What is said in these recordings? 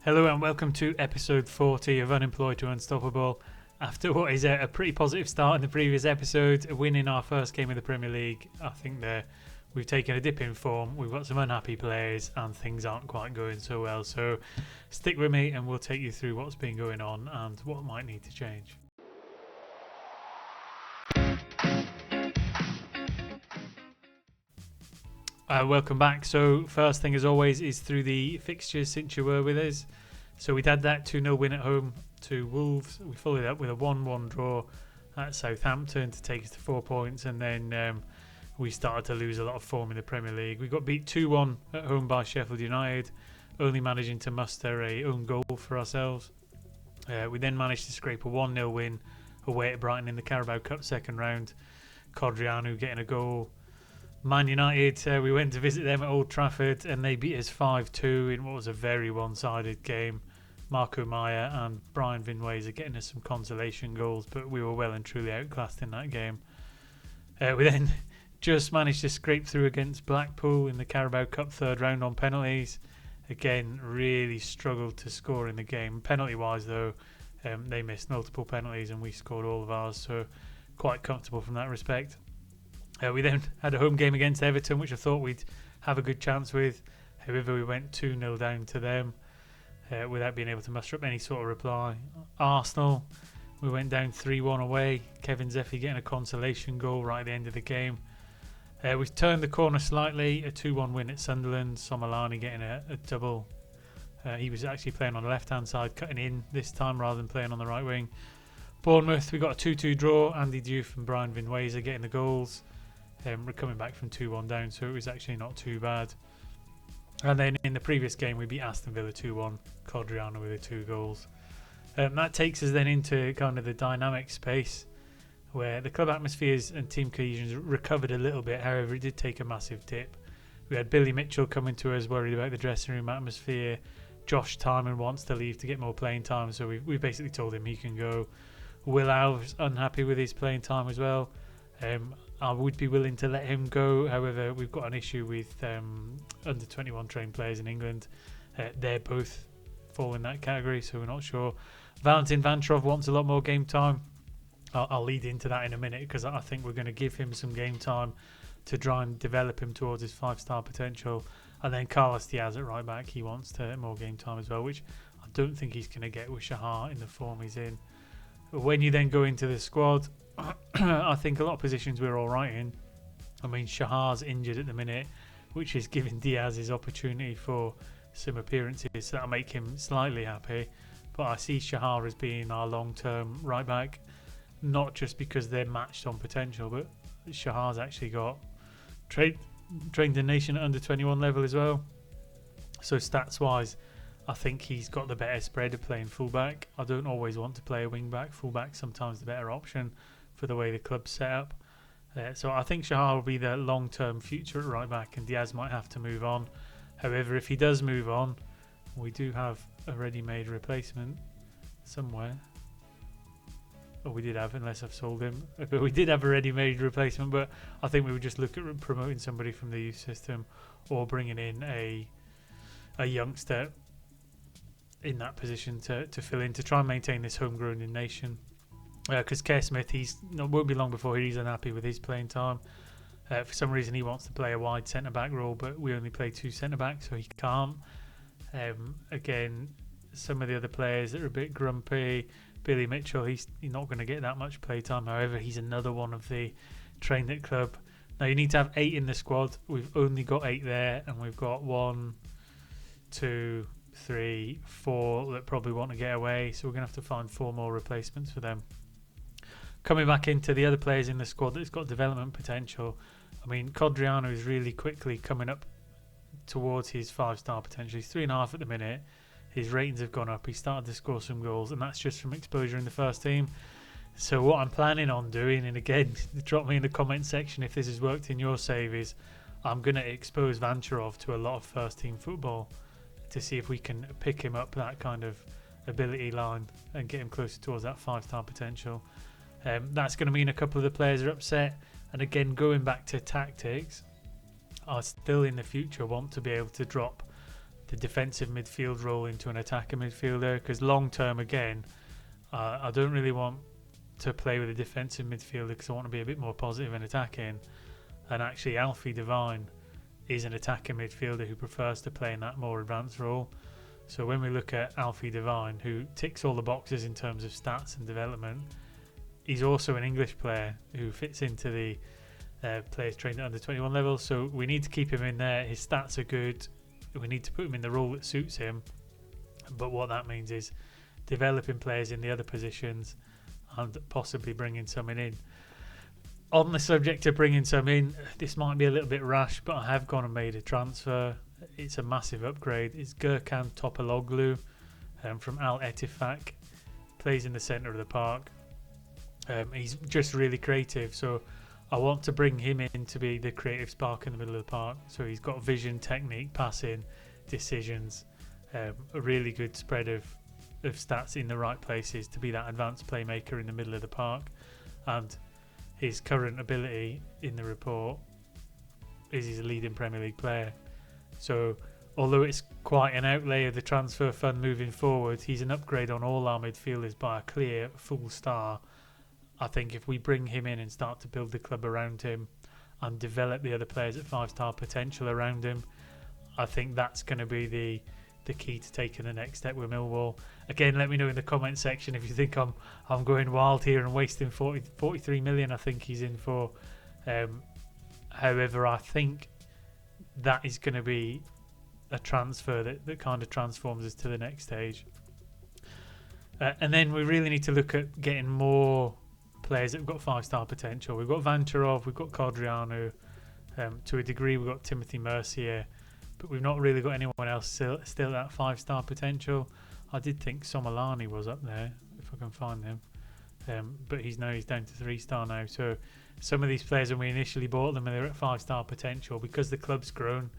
Hello and welcome to episode 40 of Unemployed to Unstoppable. After what is a pretty positive start in the previous episode, winning our first game of the Premier League, I think we've taken a dip in form, we've got some unhappy players and things aren't quite going so well. So stick with me and we'll take you through what's been going on and what might need to change. Welcome back. So first thing as always is through the fixtures since you were with us. So we'd had that 2-0 win at home to Wolves. We followed up with a 1-1 draw at Southampton to take us to 4 points, and then we started to lose a lot of form in the Premier League. We got beat 2-1 at home by Sheffield United, only managing to muster a own goal for ourselves. We then managed to scrape a 1-0 win away at Brighton in the Carabao Cup second round. Codrianu getting a goal. Man United, we went to visit them at Old Trafford and they beat us 5-2 in what was a very one-sided game. Marco Maya and Brian Vinways are getting us some consolation goals, but we were well and truly outclassed in that game. We then just managed to scrape through against Blackpool in the Carabao Cup third round on penalties. Again, really struggled to score in the game. Penalty-wise though, they missed multiple penalties and we scored all of ours, so quite comfortable from that respect. We then had a home game against Everton, which I thought we'd have a good chance with. However, we went 2-0 down to them without being able to muster up any sort of reply. Arsenal, we went down 3-1 away. Kevin Zeffy getting a consolation goal right at the end of the game. We've turned the corner slightly, a 2-1 win at Sunderland. Somalani getting a double. He was actually playing on the left-hand side, cutting in this time rather than playing on the right wing. Bournemouth, we got a 2-2 draw. Andy Diouf and Brian Vinways are getting the goals. We're coming back from 2-1 down, so it was actually not too bad. And then in the previous game, we beat Aston Villa 2-1, Codriano with the 2 goals. That takes us then into kind of the dynamic space where the club atmospheres and team cohesions recovered a little bit. However, it did take a massive dip. We had Billy Mitchell coming to us worried about the dressing room atmosphere. Josh Tymon wants to leave to get more playing time, so we basically told him he can go. Will Alves unhappy with his playing time as well. I would be willing to let him go. However, we've got an issue with under 21 trained players in England. They're both fall in that category, so we're not sure. Valentin Vantrov wants a lot more game time. I'll lead into that in a minute because I think we're going to give him some game time to try and develop him towards his 5-star potential. And then Carlos Diaz at right back, he wants more game time as well, which I don't think he's going to get with Shahar in the form he's in. When you then go into the squad, I think a lot of positions we're all right in. I mean, Shahar's injured at the minute, which is giving Diaz his opportunity for some appearances, so that'll make him slightly happy. But I see Shahar as being our long-term right back, not just because they're matched on potential, but Shahar's actually got trained the nation at under 21 level as well. So stats-wise, I think he's got the better spread of playing fullback. I don't always want to play a wing-back. Fullback's sometimes the better option for the way the club's set up. So I think Shahar will be the long-term future at right-back and Diaz might have to move on. However, if he does move on, we do have a ready-made replacement somewhere. Or we did have, unless I've sold him. But we did have a ready-made replacement, but I think we would just look at promoting somebody from the youth system or bringing in a youngster in that position to fill in, to try and maintain this homegrown in nation. Because Kerr Smith, won't be long before he's unhappy with his playing time. For some reason he wants to play a wide centre-back role, but we only play 2 centre-backs, so he can't. Again, some of the other players that are a bit grumpy. Billy Mitchell, he's not going to get that much play time. However, he's another one of the trained at club. Now you need to have 8 in the squad. We've only got 8 there, and we've got 1, 2, 3, 4 that probably want to get away, so we're going to have to find 4 more replacements for them. Coming back into the other players in the squad that's got development potential, I mean, Codriano is really quickly coming up towards his 5-star potential. He's 3.5 at the minute. His ratings have gone up. He started to score some goals, and that's just from exposure in the first team. So what I'm planning on doing, and again, drop me in the comment section if this has worked in your save, is I'm going to expose Vancharov to a lot of first-team football to see if we can pick him up that kind of ability line and get him closer towards that 5-star potential. That's going to mean a couple of the players are upset. And again, going back to tactics, I still in the future want to be able to drop the defensive midfield role into an attacker midfielder, because long term again, I don't really want to play with a defensive midfielder because I want to be a bit more positive in attacking. And actually Alfie Devine is an attacker midfielder who prefers to play in that more advanced role. So when we look at Alfie Devine, who ticks all the boxes in terms of stats and development, he's also an English player who fits into the players trained at under 21 level. So we need to keep him in there. His stats are good. We need to put him in the role that suits him. But what that means is developing players in the other positions and possibly bringing someone in. On the subject of bringing some in, this might be a little bit rash, but I have gone and made a transfer. It's a massive upgrade. It's Gurkan Topaloglu from Al Ettifaq. Plays in the centre of the park. He's just really creative, so I want to bring him in to be the creative spark in the middle of the park. So he's got vision, technique, passing, decisions, a really good spread of stats in the right places to be that advanced playmaker in the middle of the park. And his current ability in the report is he's a leading Premier League player. So although it's quite an outlay of the transfer fund moving forward, he's an upgrade on all our midfielders by a clear full star. I think if we bring him in and start to build the club around him and develop the other players at 5-star potential around him, I think that's going to be the key to taking the next step with Millwall. Again, let me know in the comment section if you think I'm going wild here and wasting 43 million I think he's in for. However, I think that is going to be a transfer that kind of transforms us to the next stage. And then we really need to look at getting more players that have got 5-star potential. We've got Vancharov, we've got Codrianu, to a degree we've got Timothy Mercier, but we've not really got anyone else still at that 5-star potential. I did think Somalani was up there, if I can find him, but he's down to 3-star now. So some of these players, when we initially bought them, they're at 5-star potential. Because the club's grown,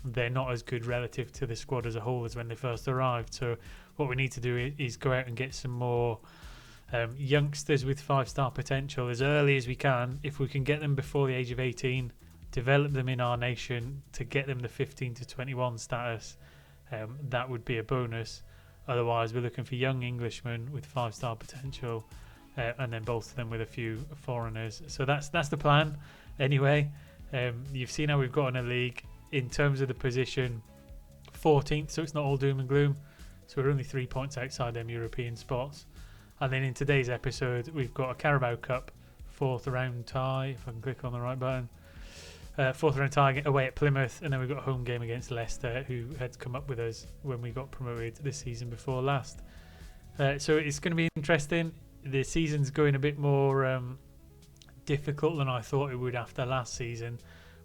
they're not as good relative to the squad as a whole as when they first arrived. So what we need to do is go out and get some more youngsters with 5-star potential as early as we can. If we can get them before the age of 18, develop them in our nation to get them the 15 to 21 status, that would be a bonus. Otherwise, we're looking for young Englishmen with 5-star potential, and then bolster them with a few foreigners. So that's the plan. Anyway, you've seen how we've got in a league in terms of the position, 14th. So it's not all doom and gloom. So we're only 3 points outside them European spots. And then in today's episode, we've got a Carabao Cup 4th round tie. If I can click on the right button. 4th round tie away at Plymouth, and then we've got a home game against Leicester, who had come up with us when we got promoted this season before last. So it's going to be interesting. The season's going a bit more difficult than I thought it would after last season.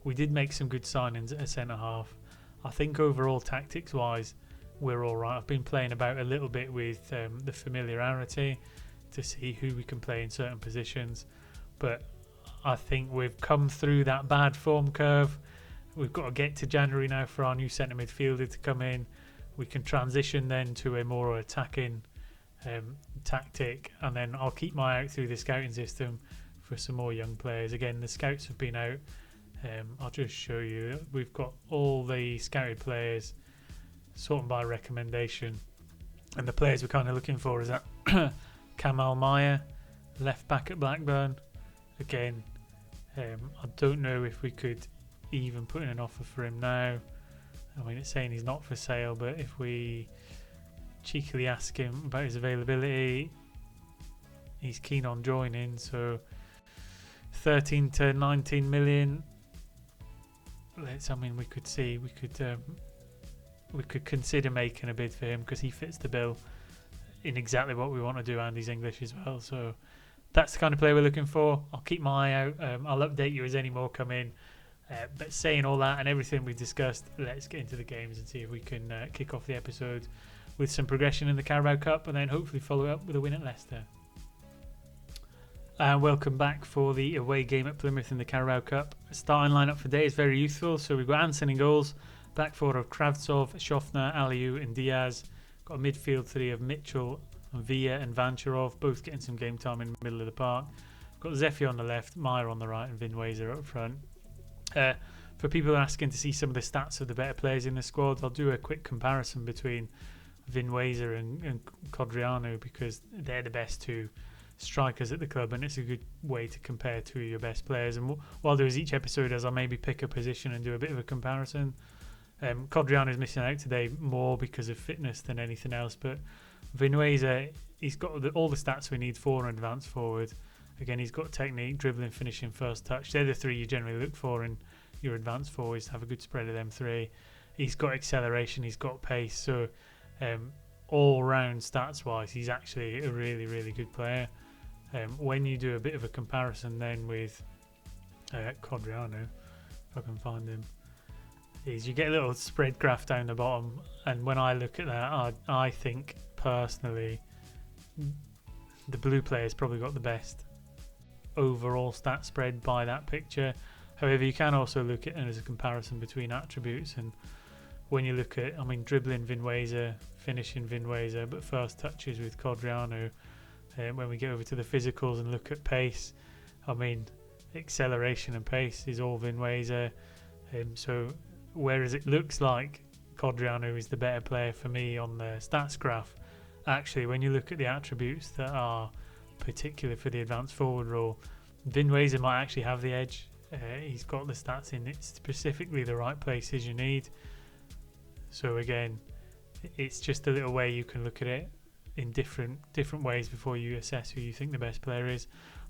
We did make some good signings at a centre half. I think overall tactics wise we're all right. I've been playing about a little bit with the familiarity to see who we can play in certain positions, but I think we've come through that bad form curve. We've got to get to January now for our new centre midfielder to come in. We can transition then to a more attacking tactic, and then I'll keep my eye out through the scouting system for some more young players. Again, the scouts have been out. I'll just show you. We've got all the scouted players sorted by recommendation, and the players we're kind of looking for is that Kamal Meyer, left back at Blackburn. Again, I don't know if we could even put in an offer for him now. I mean, it's saying he's not for sale, but if we cheekily ask him about his availability, he's keen on joining. So 13 to 19 million. I mean, we could consider making a bid for him because he fits the bill in exactly what we want to do, and he's English as well. So that's the kind of player we're looking for. I'll keep my eye out. I'll update you as any more come in. But saying all that and everything we've discussed, let's get into the games and see if we can kick off the episode with some progression in the Carabao Cup, and then hopefully follow up with a win at Leicester. And welcome back for the away game at Plymouth in the Carabao Cup. Starting lineup for today is very youthful. So we've got Anson in goals, back four of Kravtsov, Shofner, Aliou and Diaz. Got a midfield three of Mitchell, Villa and Vancharov, both getting some game time in the middle of the park. Got Zephy on the left, Meyer on the right, and Vinwazer up front. for people asking to see some of the stats of the better players in the squad, I'll do a quick comparison between Vinweza and Codriano, because they're the best two strikers at the club, and it's a good way to compare two of your best players. And what I'll do is each episode, as I'll maybe pick a position and do a bit of a comparison. Codriano is missing out today more because of fitness than anything else, but Vinweza, he's got all the stats we need for an advanced forward. Again, he's got technique, dribbling, finishing, first touch. They're the three you generally look for in your advanced forwards, to have a good spread of them three. He's got acceleration, he's got pace, so all round stats wise, he's actually a really, really good player. When you do a bit of a comparison then with Codriano, if I can find him, is you get a little spread graph down the bottom, and when I look at that, I think personally the blue player's probably got the best overall stat spread by that picture. However, you can also look at it as a comparison between attributes, and when you look at, dribbling Vinweza, finishing Vinweza, but first touches with Codriano. When we get over to the physicals and look at pace, acceleration and pace is all Vinweza. So whereas it looks like Codriano is the better player for me on the stats graph, actually when you look at the attributes that are particular for the advanced forward role, Vinweza might actually have the edge. He's got the stats in it specifically the right places you need. So again, it's just a little way you can look at it in different ways before you assess who you think the best player is.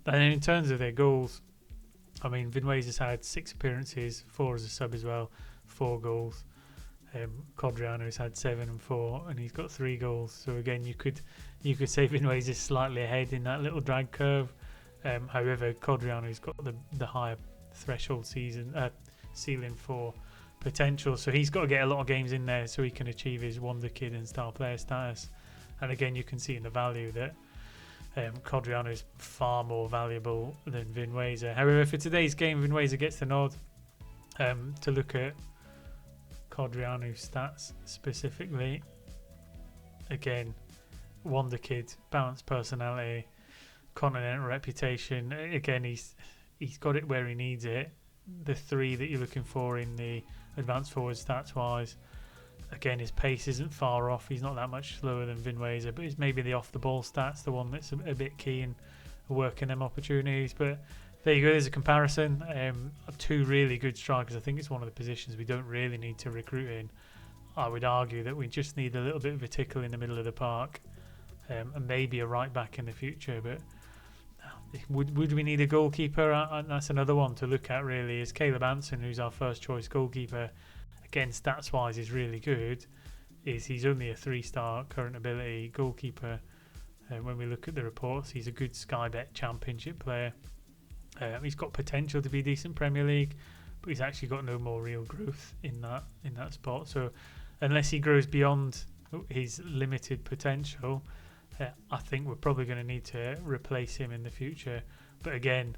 And in terms of their goals, Vinweza's had 6 appearances, 4 as a sub as well, 4 goals. Codriano's had 7 and 4, and he's got 3 goals. So again, you could say Vinweza's slightly ahead in that little drag curve. However, Codriano's got the higher threshold ceiling for potential, so he's got to get a lot of games in there so he can achieve his wonder kid and star player status. And again, you can see in the value that Codriano is far more valuable than Vinweza. However, for today's game, Vinweza gets the nod. To look at Codriano's stats specifically, again, wonder kid, balanced personality, continental reputation. Again, he's got it where he needs it. The 3 that you're looking for in the advanced forward stats wise. Again, his pace isn't far off. He's not that much slower than Vinweza, but it's maybe the off the ball stats, the one that's a bit key in working them opportunities. But there you go, there's a comparison. 2 really good strikers. I think it's one of the positions we don't really need to recruit in. I would argue that we just need a little bit of a tickle in the middle of the park, and maybe a right back in the future. But would we need a goalkeeper? That's another one to look at really, is Caleb Anson, who's our first choice goalkeeper. Again, stats wise is really good. He's only a 3-star current ability goalkeeper. When we look at the reports, he's a good Sky Bet Championship player. He's got potential to be decent Premier League, but he's actually got no more real growth in that spot. So unless he grows beyond his limited potential, I think we're probably going to need to replace him in the future. But again,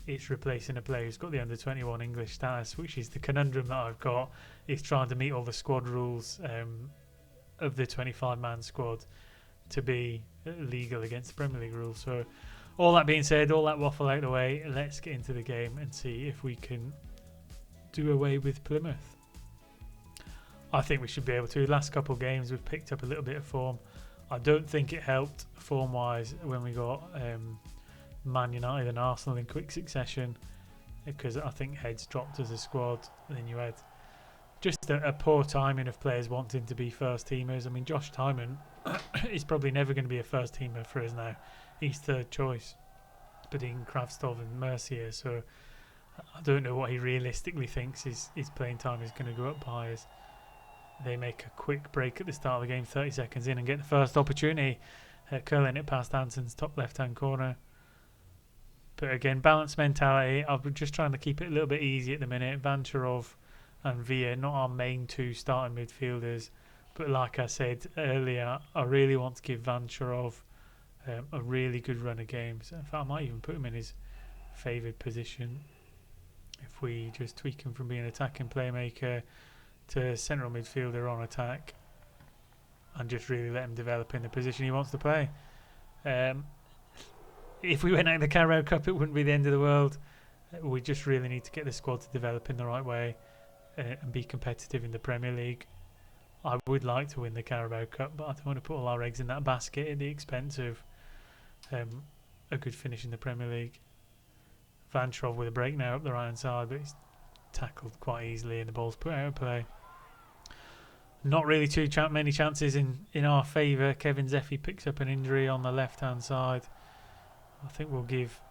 it's replacing a player who's got the under-21 English status, which is the conundrum that I've got, is trying to meet all the squad rules of the 25-man squad to be legal against the Premier League rules. So all that being said, all that waffle out of the way, let's get into the game and see if we can do away with Plymouth. I think we should be able to. Last couple of games we've picked up a little bit of form. I don't think it helped form-wise when we got Man United and Arsenal in quick succession, because I think heads dropped as a squad. Then you had just a poor timing of players wanting to be first teamers. Josh Tymon is probably never going to be a first teamer for us now. He's third choice, but in Kravstov and Mercier, so I don't know what he realistically thinks his playing time is going to go up by as they make a quick break at the start of the game, 30 seconds in, and get the first opportunity, curling it past Hansen's top left-hand corner. But again, balanced mentality. I'm just trying to keep it a little bit easy at the minute. Vancharov and Villa, not our main 2 starting midfielders, but like I said earlier, I really want to give Vancharov a really good run of games. In fact, I might even put him in his favoured position if we just tweak him from being an attacking playmaker to central midfielder on attack, and just really let him develop in the position he wants to play. If we went out of the Carabao Cup, it wouldn't be the end of the world. We just really need to get the squad to develop in the right way. and be competitive in the Premier League. I would like to win the Carabao Cup, but I don't want to put all our eggs in that basket at the expense of a good finish in the Premier League. Van Trov with a break now up the right hand side, but he's tackled quite easily and the ball's put out of play. Not really too many chances in our favour. Kevin Zeffy picks up an injury on the left hand side. I think we'll give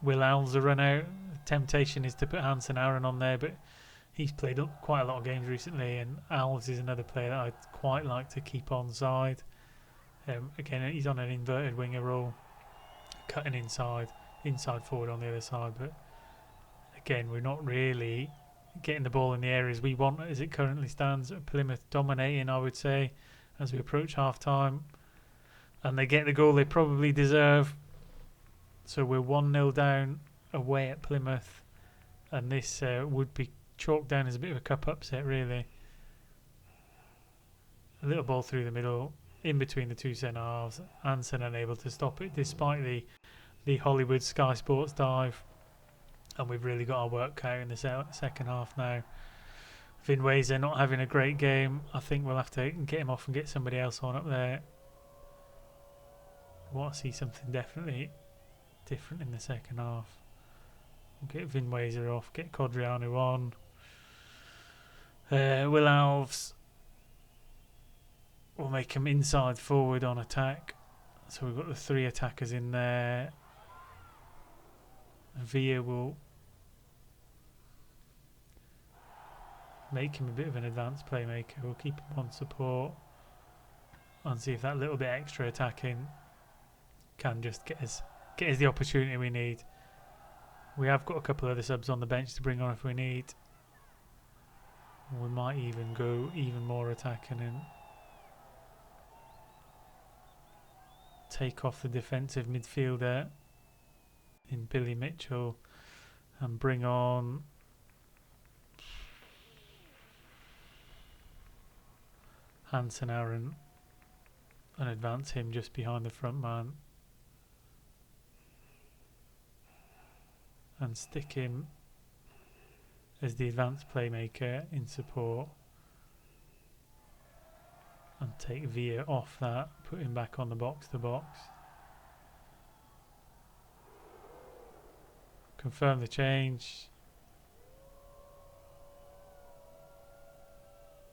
Will Alves a run out. The temptation is to put Hansen Aaron on there, but he's played quite a lot of games recently, and Alves is another player that I'd quite like to keep on side. Again, he's on an inverted winger role, cutting inside forward on the other side, but again, we're not really getting the ball in the areas we want as it currently stands. Plymouth dominating, I would say, as we approach half time, and they get the goal they probably deserve. So we're 1-0 down away at Plymouth, and this would be chalked down as a bit of a cup upset, really. A little ball through the middle, in between the two centre halves. Hansen unable to stop it despite the Hollywood Sky Sports dive. And we've really got our work cut out in the second half now. Vinweiser not having a great game. I think we'll have to get him off and get somebody else on up there. I want to see something definitely different in the second half. We'll get Vinweiser off, get Codrianu on. Will Alves will make him inside forward on attack. So we've got the three attackers in there. Villa will make him a bit of an advanced playmaker. We'll keep him on support and see if that little bit extra attacking can just get us the opportunity we need. We have got a couple of other subs on the bench to bring on if we need. We might even go even more attacking and take off the defensive midfielder in Billy Mitchell and bring on Hansen Aaron and advance him just behind the front man and stick him as the advanced playmaker in support and take Villa off that, put him back on the box to box. Confirm the change,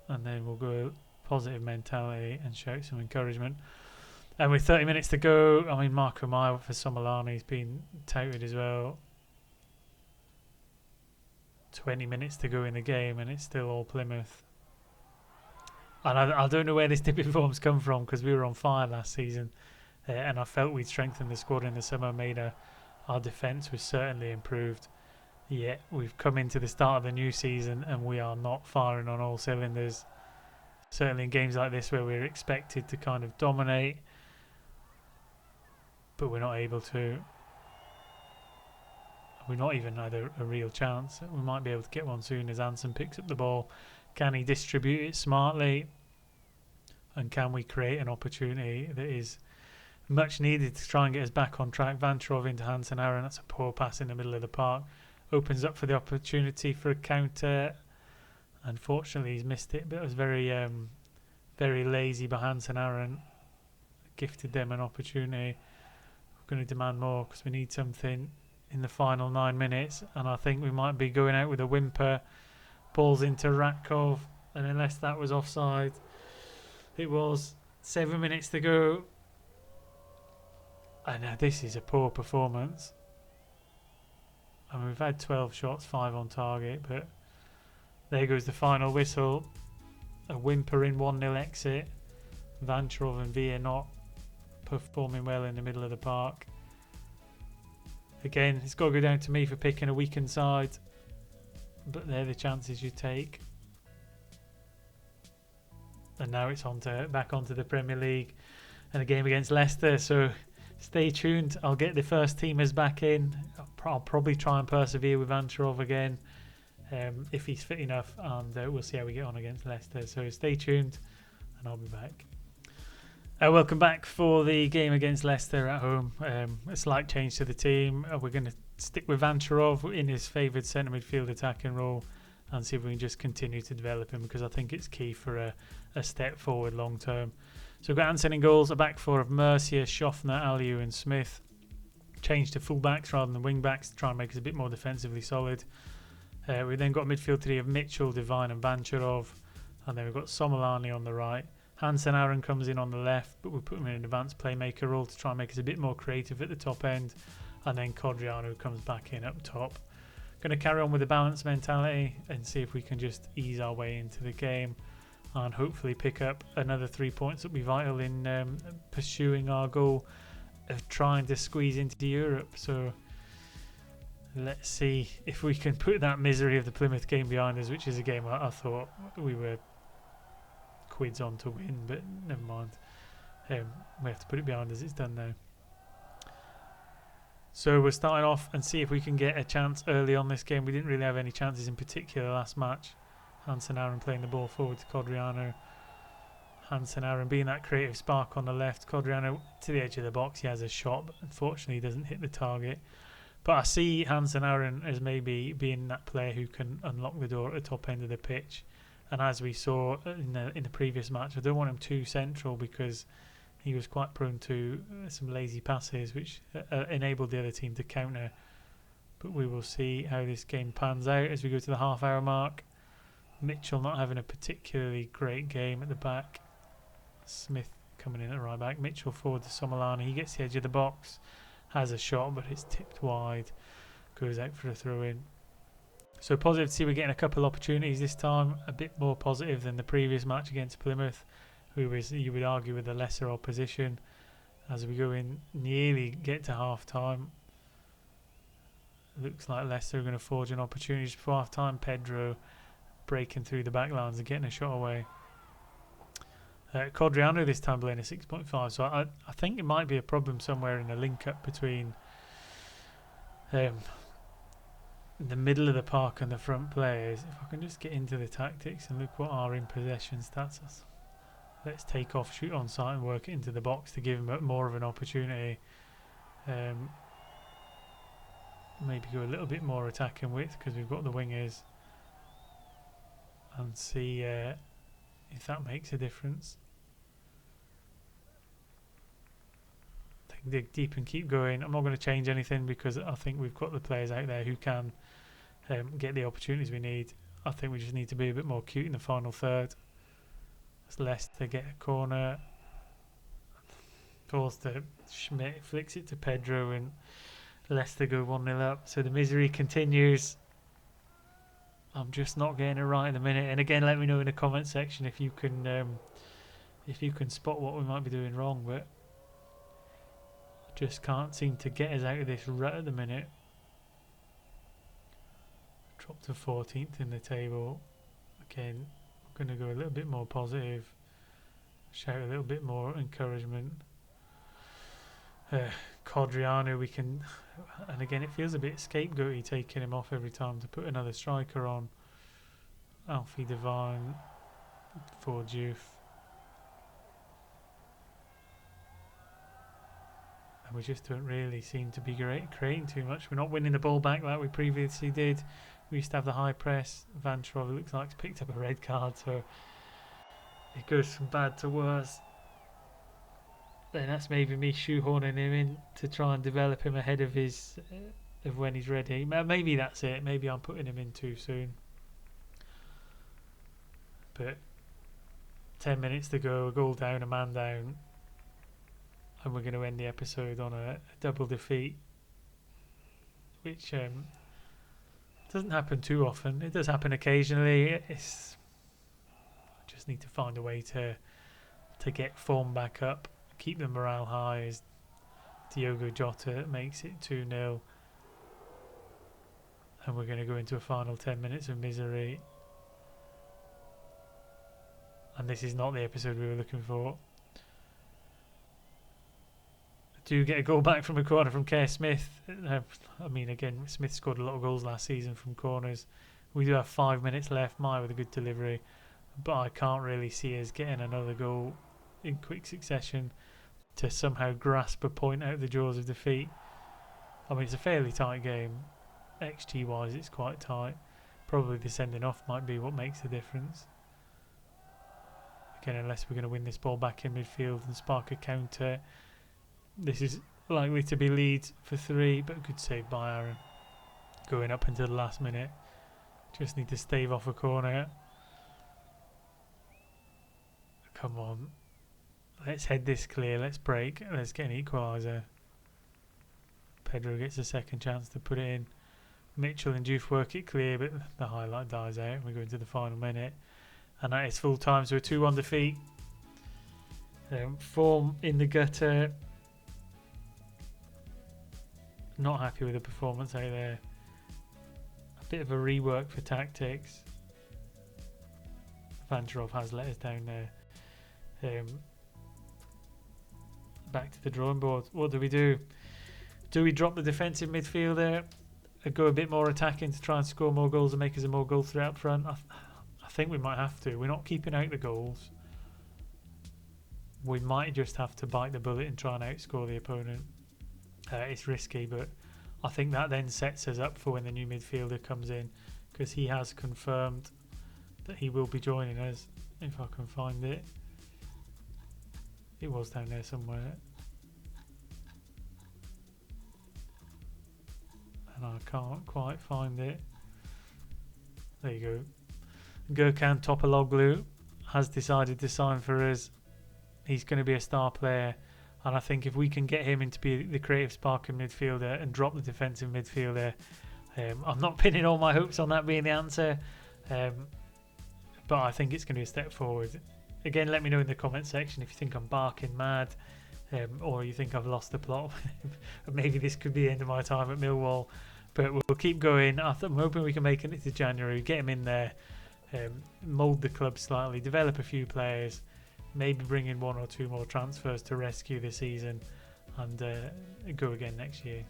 and then we'll go positive mentality and shout some encouragement. And with 30 minutes to go, I mean, Marco Meyer for Somolani has been touted as well. 20 minutes to go in the game and it's still all Plymouth. And I don't know where this dip in form's come from, because we were on fire last season and I felt we'd strengthened the squad in the summer, our defence was certainly improved. Yet we've come into the start of the new season and we are not firing on all cylinders. Certainly in games like this where we're expected to kind of dominate, but we're not able to. We're not even had a real chance. We might be able to get one soon as Anson picks up the ball. Can he distribute it smartly? And can we create an opportunity that is much needed to try and get us back on track? Van Trov into Hansen Aaron. That's a poor pass in the middle of the park. Opens up for the opportunity for a counter. Unfortunately, he's missed it, but it was very lazy by Hansen Aaron. Gifted them an opportunity. We're going to demand more because we need something in the final 9 minutes, and I think we might be going out with a whimper. Balls into Ratkov, and unless that was offside, it was. 7 minutes to go, and this is a poor performance. I mean, we've had 12 shots, 5 on target, but there goes the final whistle. A whimpering 1-0 exit. Van Trov and Villa not performing well in the middle of the park. Again, it's got to go down to me for picking a weakened side, but they're the chances you take. And now it's back onto the Premier League and a game against Leicester, so stay tuned. I'll get the first teamers back in. I'll probably try and persevere with Van Trov again if he's fit enough, and we'll see how we get on against Leicester. So stay tuned and I'll be back. Welcome back for the game against Leicester at home. A slight change to the team. We're going to stick with Van Trov in his favoured centre midfield attacking role and see if we can just continue to develop him, because I think it's key for a step forward long term. So we've got Hansen in goals, a back four of Mercier, Schaffner, Aliu and Smith. Change to full-backs rather than wing-backs to try and make us a bit more defensively solid. We then got a midfield three of Mitchell, Devine and Bancharov. And then we've got Somolani on the right. Hansen Aaron comes in on the left, but we put him in an advanced playmaker role to try and make us a bit more creative at the top end. And then Codriano comes back in up top. Going to carry on with the balanced mentality and see if we can just ease our way into the game and hopefully pick up another 3 points that will be vital in pursuing our goal of trying to squeeze into Europe. So let's see if we can put that misery of the Plymouth game behind us, which is a game I thought we were quids on to win, but never mind. We have to put it behind us. It's done now. So we're starting off and see if we can get a chance early on this game. We didn't really have any chances in particular last match. Hansen Aaron playing the ball forward to Codriano. Hansen Aaron being that creative spark on the left. Codriano to the edge of the box. He has a shot, but unfortunately he doesn't hit the target. But I see Hansen Aaron as maybe being that player who can unlock the door at the top end of the pitch. And as we saw in the previous match, I don't want him too central because he was quite prone to some lazy passes which enabled the other team to counter. But we will see how this game pans out as we go to the half-hour mark. Mitchell not having a particularly great game at the back. Smith coming in at right back. Mitchell forward to Somolani. He gets the edge of the box, has a shot, but it's tipped wide. Goes out for a throw-in. So positive to see we're getting a couple opportunities this time. A bit more positive than the previous match against Plymouth, who was, you would argue, with a lesser opposition. As we go in, nearly get to half-time. Looks like Leicester are going to forge an opportunity just before half-time. Pedro breaking through the back lines and getting a shot away. Codriano this time playing a 6.5, so I think it might be a problem somewhere in the link-up between the middle of the park and the front players. If I can just get into the tactics and look what our in possession stats are. Let's take off, shoot on sight and work it into the box to give him more of an opportunity. Maybe go a little bit more attacking width because we've got the wingers, and see if that makes a difference. Dig deep and keep going. I'm not going to change anything because I think we've got the players out there who can get the opportunities we need. I think we just need to be a bit more cute in the final third. As Leicester get a corner, falls to Schmidt, flicks it to Pedro, and Leicester go 1-0 up. So the misery continues. I'm just not getting it right in a minute. And again, let me know in the comment section if you can spot what we might be doing wrong. But just can't seem to get us out of this rut at the minute. Drop to 14th in the table. Again, I'm going to go a little bit more positive. Shout a little bit more encouragement. Codriano, we can, and again it feels a bit scapegoaty taking him off every time to put another striker on. Alfie Devine for Juve. And we just don't really seem to be creating too much. We're not winning the ball back like we previously did. We used to have the high press. Vancharov, it looks like, he's picked up a red card, so it goes from bad to worse. Then that's maybe me shoehorning him in to try and develop him ahead of his of when he's ready. Maybe that's it. Maybe I'm putting him in too soon. But 10 minutes to go, a goal down, a man down, and we're going to end the episode on a double defeat, which doesn't happen too often. It does happen occasionally. I just need to find a way to get form back up, keep the morale high. As Diogo Jota makes it 2-0, and we're going to go into a final 10 minutes of misery. And this is not the episode we were looking for. Do get a goal back from a corner from Kerr Smith. I mean, again, Smith scored a lot of goals last season from corners. We do have 5 minutes left. Maya with a good delivery, but I can't really see us getting another goal in quick succession to somehow grasp a point out of the jaws of defeat. I mean, it's a fairly tight game. XG wise, it's quite tight. Probably the sending off might be what makes the difference. Again, unless we're going to win this ball back in midfield and spark a counter. This is likely to be Leeds for 3, but good save by Aaron. Going up into the last minute. Just need to stave off a corner. Come on. Let's head this clear. Let's break. Let's get an equaliser. Pedro gets a second chance to put it in. Mitchell and Juve work it clear, but the highlight dies out. We go into the final minute. And that is full time, so a 2-1 defeat. Form in the gutter. Not happy with the performance out there. A bit of a rework for tactics. Vancherov has let us down there. Back to the drawing board. What do we do? Do we drop the defensive midfielder and go a bit more attacking to try and score more goals and make us a more goal threat up front? I think we might have to. We're not keeping out the goals. We might just have to bite the bullet and try and outscore the opponent. It's risky, but I think that then sets us up for when the new midfielder comes in, because he has confirmed that he will be joining us. If I can find it. It was down there somewhere. And I can't quite find it. There you go. Gökhan Topaloglu has decided to sign for us. He's going to be a star player. And I think if we can get him in to be the creative spark in midfielder and drop the defensive midfielder, I'm not pinning all my hopes on that being the answer. But I think it's going to be a step forward. Again, let me know in the comment section if you think I'm barking mad, or you think I've lost the plot. Maybe this could be the end of my time at Millwall. But we'll keep going. I'm hoping we can make it into January, get him in there, mould the club slightly, develop a few players, maybe bring in 1 or 2 more transfers to rescue the season, and go again next year.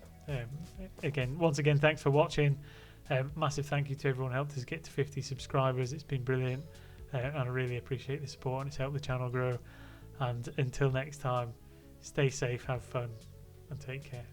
Once again, thanks for watching. Massive thank you to everyone who helped us get to 50 subscribers. It's been brilliant, and I really appreciate the support, and it's helped the channel grow. And until next time, stay safe, have fun, and take care.